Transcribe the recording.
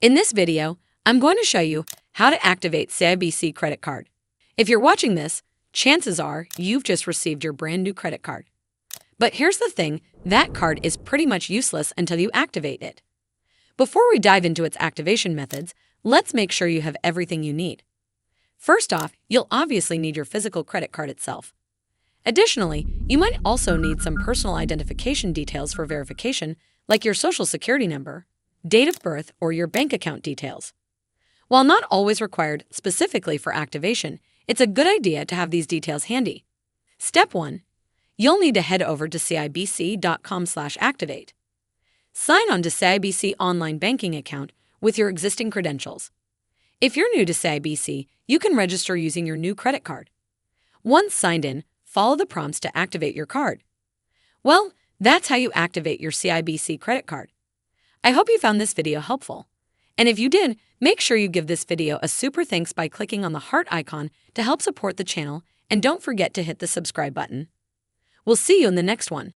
In this video, I'm going to show you how to activate CIBC credit card. If you're watching this, chances are you've just received your brand new credit card. But here's the thing, that card is pretty much useless until you activate it. Before we dive into its activation methods, let's make sure you have everything you need. First off, you'll obviously need your physical credit card itself. Additionally, you might also need some personal identification details for verification, like your social security number, date of birth, or your bank account details. While not always required specifically for activation, it's a good idea to have these details handy. Step 1. You'll need to head over to cibc.com/activate. Sign on to CIBC online banking account with your existing credentials. If you're new to CIBC, you can register using your new credit card. Once signed in, follow the prompts to activate your card. Well, that's how you activate your CIBC credit card. I hope you found this video helpful. And if you did, make sure you give this video a super thanks by clicking on the heart icon to help support the channel, and don't forget to hit the subscribe button. We'll see you in the next one.